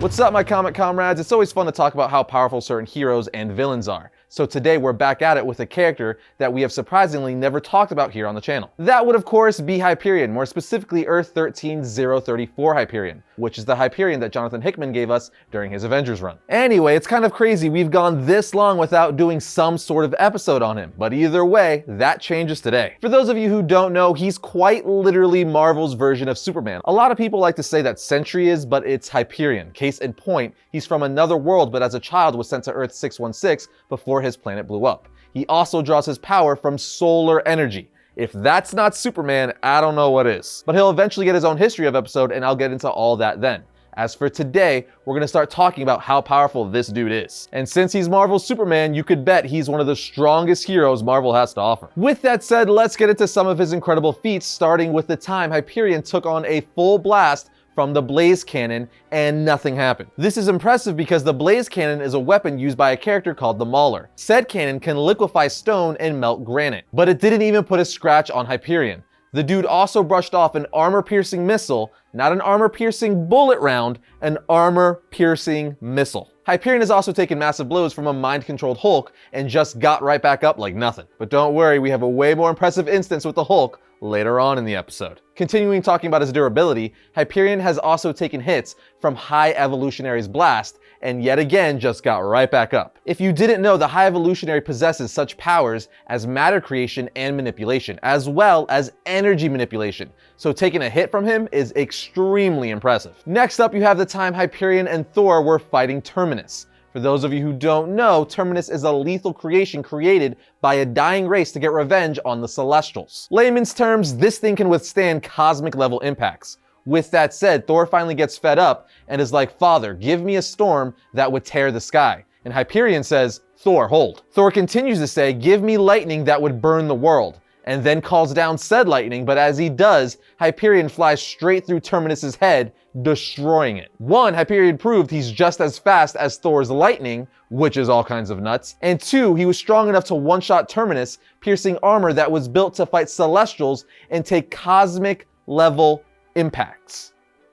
What's up, my comic comrades? It's always fun to talk about how powerful certain heroes and villains are. So today we're back at it with a character that we have surprisingly never talked about here on the channel. That would of course be Hyperion, more specifically Earth 13034 Hyperion, which is the Hyperion that Jonathan Hickman gave us during his Avengers run. Anyway, it's kind of crazy we've gone this long without doing some sort of episode on him, but either way, that changes today. For those of you who don't know, he's quite literally Marvel's version of Superman. A lot of people like to say that Sentry is, but it's Hyperion. Case in point, he's from another world, but as a child was sent to Earth 616 before his planet blew up. He also draws his power from solar energy. If that's not Superman, I don't know what is. But he'll eventually get his own history of episode, and I'll get into all that then. As for today, we're gonna start talking about how powerful this dude is. And since he's Marvel's Superman, you could bet he's one of the strongest heroes Marvel has to offer. With that said, let's get into some of his incredible feats, starting with the time Hyperion took on a full blast from the Blaze Cannon and nothing happened. This is impressive because the Blaze Cannon is a weapon used by a character called the Mauler. Said cannon can liquefy stone and melt granite, but it didn't even put a scratch on Hyperion. The dude also brushed off an armor-piercing missile, not an armor-piercing bullet round, an armor-piercing missile. Hyperion has also taken massive blows from a mind-controlled Hulk and just got right back up like nothing. But don't worry, we have a way more impressive instance with the Hulk later on in the episode. Continuing talking about his durability, Hyperion has also taken hits from High Evolutionary's blast and yet again just got right back up. If you didn't know, the High Evolutionary possesses such powers as matter creation and manipulation, as well as energy manipulation. So taking a hit from him is extremely impressive. Next up, you have the time Hyperion and Thor were fighting Terminus. For those of you who don't know, Terminus is a lethal creation created by a dying race to get revenge on the Celestials. Layman's terms, this thing can withstand cosmic level impacts. With that said, Thor finally gets fed up and is like, "Father, give me a storm that would tear the sky." And Hyperion says, "Thor, hold." Thor continues to say, "Give me lightning that would burn the world," and then calls down said lightning, but as he does, Hyperion flies straight through Terminus's head, destroying it. One, Hyperion proved he's just as fast as Thor's lightning, which is all kinds of nuts. And two, he was strong enough to one-shot Terminus, piercing armor that was built to fight Celestials and take cosmic level impacts.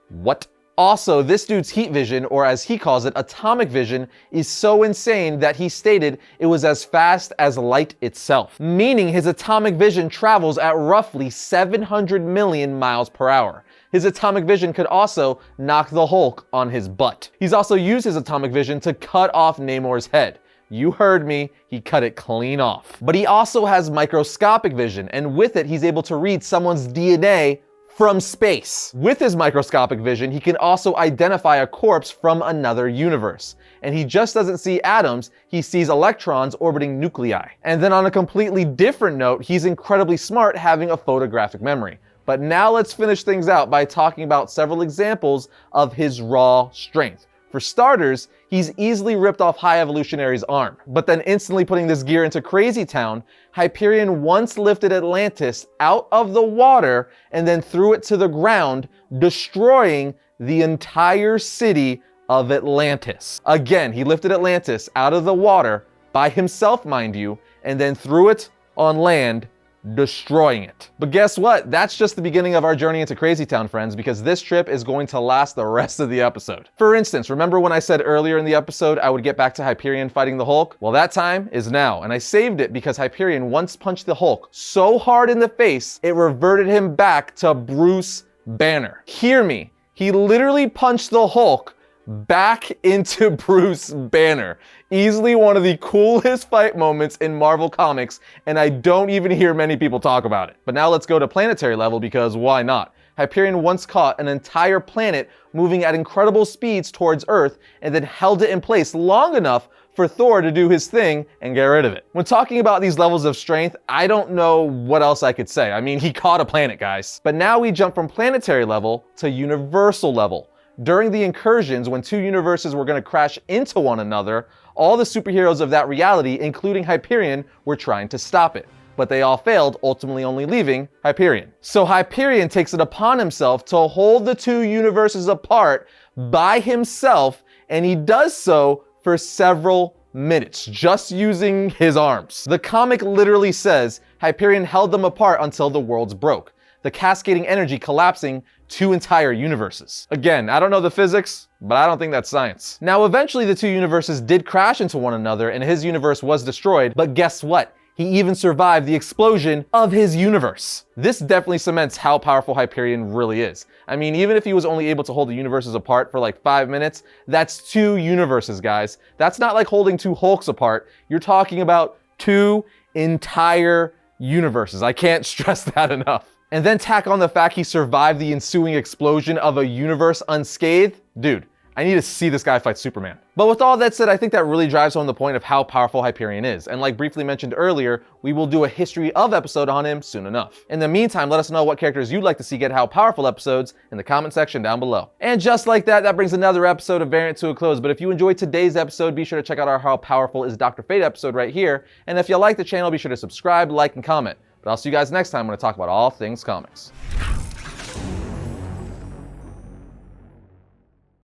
What? Also, this dude's heat vision, or as he calls it, atomic vision, is so insane that he stated it was as fast as light itself, meaning his atomic vision travels at roughly 700 million miles per hour. His atomic vision could also knock the Hulk on his butt. He's also used his atomic vision to cut off Namor's head. You heard me, he cut it clean off. But he also has microscopic vision, and with it, he's able to read someone's DNA from space. With his microscopic vision, he can also identify a corpse from another universe. And he just doesn't see atoms, he sees electrons orbiting nuclei. And then on a completely different note, he's incredibly smart, having a photographic memory. But now let's finish things out by talking about several examples of his raw strength. For starters, he's easily ripped off High Evolutionary's arm, but then instantly putting this gear into Crazy Town, Hyperion once lifted Atlantis out of the water and then threw it to the ground, destroying the entire city of Atlantis. Again, he lifted Atlantis out of the water, by himself mind you, and then threw it on land, destroying it. But guess what? That's just the beginning of our journey into Crazy Town, friends, because this trip is going to last the rest of the episode. For instance, remember when I said earlier in the episode I would get back to Hyperion fighting the Hulk? Well, that time is now, and I saved it because Hyperion once punched the Hulk so hard in the face, it reverted him back to Bruce Banner. Hear me, he literally punched the Hulk back into Bruce Banner. Easily one of the coolest fight moments in Marvel Comics, and I don't even hear many people talk about it. But now let's go to planetary level, because why not? Hyperion once caught an entire planet moving at incredible speeds towards Earth and then held it in place long enough for Thor to do his thing and get rid of it. When talking about these levels of strength, I don't know what else I could say. I mean, he caught a planet, guys. But now we jump from planetary level to universal level. During the incursions, when two universes were going to crash into one another, all the superheroes of that reality, including Hyperion, were trying to stop it. But they all failed, ultimately only leaving Hyperion. So Hyperion takes it upon himself to hold the two universes apart by himself, and he does so for several minutes, just using his arms. The comic literally says Hyperion held them apart until the worlds broke. the cascading energy collapsing 2 entire universes. Again, I don't know the physics, but I don't think that's science. Now, eventually the 2 universes did crash into one another and his universe was destroyed, but guess what? He even survived the explosion of his universe. This definitely cements how powerful Hyperion really is. I mean, even if he was only able to hold the universes apart for like 5 minutes, that's 2 universes, guys. That's not like holding 2 Hulks apart. You're talking about 2 entire universes. I can't stress that enough. And then tack on the fact he survived the ensuing explosion of a universe unscathed. Dude, I need to see this guy fight Superman. But with all that said, I think that really drives home the point of how powerful Hyperion is. And like briefly mentioned earlier, we will do a history of episode on him soon enough. In the meantime, let us know what characters you'd like to see get how powerful episodes in the comment section down below. And just like that, that brings another episode of Variant to a close. But if you enjoyed today's episode, be sure to check out our How Powerful is Dr. Fate episode right here. And if you like the channel, be sure to subscribe, like, and comment. But I'll see you guys next time when I talk about all things comics.